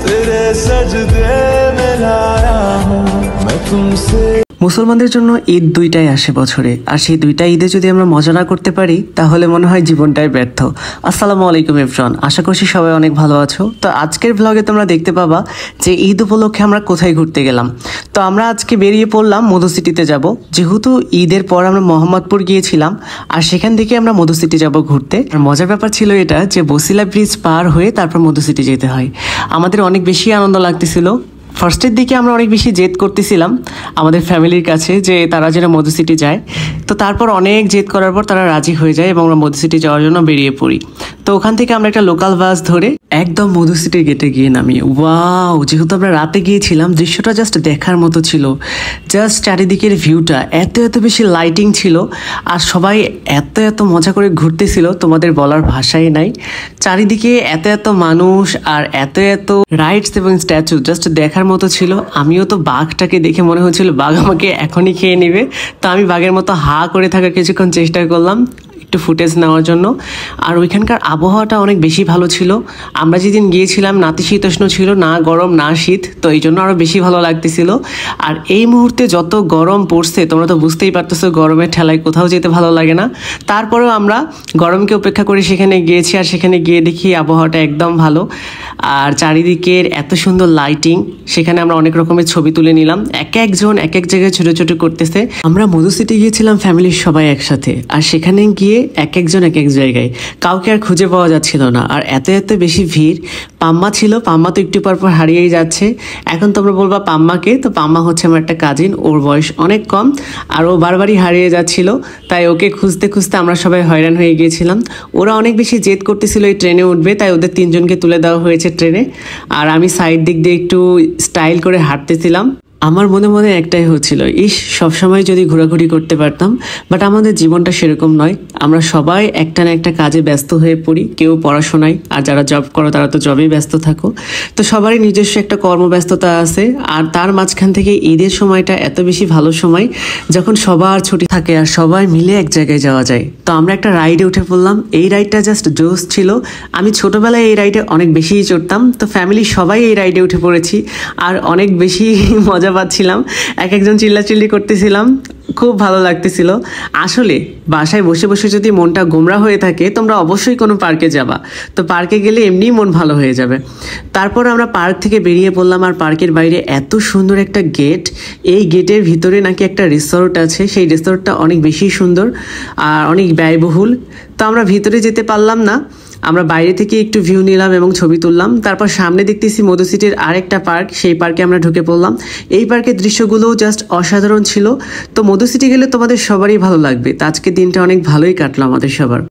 तेरे सजदे में लाया हूँ मैं तुमसे। মুসলমানদের জন্য ঈদ দুইটাই আসে বছরে, আর সেই দুইটা ঈদে যদি আমরা মজা না করতে পারি তাহলে মনে হয় জীবনটাই ব্যর্থ। আসসালামু আলাইকুম এভরিওয়ান, আশা করছি সবাই অনেক ভালো আছো। তো আজকের ব্লগে তোমরা দেখতে পাবা যে ঈদ উপলক্ষে আমরা কোথায় ঘুরতে গেলাম। তো আমরা আজকে বেরিয়ে পড়লাম মধু সিটিতে যাব, যেহেতু ঈদের পর আমরা মোহাম্মদপুর গিয়েছিলাম আর সেখান থেকে আমরা মধু সিটি যাব ঘুরতে। আর মজার ব্যাপার ছিল এটা যে বসিলা ব্রিজ পার হয়ে তারপর মধু সিটি যেতে হয়। আমাদের অনেক বেশি আনন্দ লাগতেছিল। ফার্স্টের দিকে আমরা অনেক বেশি জেদ করতেছিলাম আমাদের ফ্যামিলির কাছে যে তারা যেন মধু সিটি যায়। তো তারপর অনেক জেদ করার পর তারা রাজি হয়ে যায় এবং আমরা মধু সিটি যাওয়ার জন্য বেরিয়ে পড়ি। তো ওখান থেকে আমরা একটা লোকাল বাস ধরে একদম মধু সিটির গেটে গিয়ে নামি। ওয়াও, যেহেতু আমরা রাতে গিয়েছিলাম দৃশ্যটা জাস্ট দেখার মতো ছিল। জাস্ট চারিদিকের ভিউটা এত এত বেশি লাইটিং ছিল আর সবাই এত এত মজা করে ঘুরতেছিল, তোমাদের বলার ভাষাই নাই। চারিদিকে এত এত মানুষ আর এত এত রাইডস এবং স্ট্যাচু জাস্ট দেখার মতো ছিল। আমিও তো বাঘটাকে দেখে মনে হচ্ছিল বাঘ আমাকে এখনই খেয়ে নেবে। তো আমি বাঘের মতো হা করে থাকার কিছুক্ষণ চেষ্টা করলাম একটু ফুটেজ নেওয়ার জন্য। আর ওইখানকার আবহাওয়াটা অনেক বেশি ভালো ছিল। আমরা যেদিন গিয়েছিলাম নাতিশীতোষ্ণ ছিল, না গরম না শীত, তো এই জন্য আরও বেশি ভালো লাগতেছিল। আর এই মুহূর্তে যত গরম পড়ছে তোমরা তো বুঝতেই পারতেছো, গরমের ঠেলায় কোথাও যেতে ভালো লাগে না। তারপরেও আমরা গরমকে উপেক্ষা করে সেখানে গিয়েছি আর সেখানে গিয়ে দেখি আবহাওয়াটা একদম ভালো আর চারিদিকের এত সুন্দর লাইটিং। সেখানে আমরা অনেক রকমের ছবি তুলে নিলাম, এক একজন এক এক জায়গায় ছোট ছোট করতেছে। আমরা মধু সিটি গিয়েছিলাম ফ্যামিলির সবাই একসাথে, আর সেখানে গিয়ে এক একজন এক এক জায়গায়, কাউকে আর খুঁজে পাওয়া যাচ্ছিল না। আর এত এত বেশি ভিড়। পাম্মা ছিল, পাম্মা তো একটু পর পর হারিয়েই যাচ্ছে। এখন তোমরা বলবা পাম্মাকে, তো পাম্মা হচ্ছে আমার একটা কাজিন, ওর বয়স অনেক কম আর ও বারবারই হারিয়ে যাচ্ছিল। তাই ওকে খুঁজতে খুঁজতে আমরা সবাই হয়রান হয়ে গিয়েছিলাম। ওরা অনেক বেশি জেদ করতেছিল এই ট্রেনে উঠবে, তাই ওদের তিনজনকে তুলে দেওয়া হয়েছে ট্রেনে। আর আমি সাইড দিক দিয়ে একটু স্টাইল করে হাঁটতেছিলাম। আমার মনে মনে একটাই হচ্ছিল, ইস সবসময় যদি ঘোরাঘুরি করতে পারতাম। বাট আমাদের জীবনটা সেরকম নয়, আমরা সবাই একটা না একটা কাজে ব্যস্ত হয়ে পড়ি, কেউ পড়াশোনায়, আর যারা জব করো তারা তো জবেই ব্যস্ত থাকো। তো সবারই নিজস্ব একটা কর্মব্যস্ততা আছে। আর তার মাঝখান থেকে ঈদের সময়টা এত বেশি ভালো সময় যখন সবার ছুটি থাকে আর সবাই মিলে এক জায়গায় যাওয়া যায়। তো আমরা একটা রাইডে উঠে পড়লাম। এই রাইডটা জাস্ট জোস ছিল। আমি ছোটবেলায় এই রাইডে অনেক বেশিই চড়তাম। তো ফ্যামিলির সবাই এই রাইডে উঠে পড়েছি আর অনেক বেশি মজা পাচ্ছিলাম, এক একজন চিল্লাচিল্লি করতেছিলাম, খুব ভালো লাগতেছিল। আসলে বাসায় বসে বসে যদি মনটা গোমরা হয়ে থাকে তোমরা অবশ্যই কোনো পার্কে যাবা। তো পার্কে গেলে এমনিই মন ভালো হয়ে যাবে। তারপর আমরা পার্ক থেকে বেরিয়ে পড়লাম আর পার্কের বাইরে এত সুন্দর একটা গেট, এই গেটের ভিতরে নাকি একটা রিসোর্ট আছে। সেই রিসোর্টটা অনেক বেশি সুন্দর আর অনেক ব্যয়বহুল। তো আমরা ভিতরে যেতে পারলাম না, আমরা বাইরে থেকে একটু ভিউ নিলাম এবং ছবি তুললাম। তারপর সামনে দেখতেছি মধু সিটির আরেকটা পার্ক, সেই পার্কে আমরা ঢুকে পড়লাম। এই পার্কের দৃশ্যগুলোও জাস্ট অসাধারণ ছিল। তো মধু সিটি গেলে তোমাদের সবারই ভালো লাগবে। তো আজকের দিনটা অনেক ভালোই কাটলো আমাদের সবার।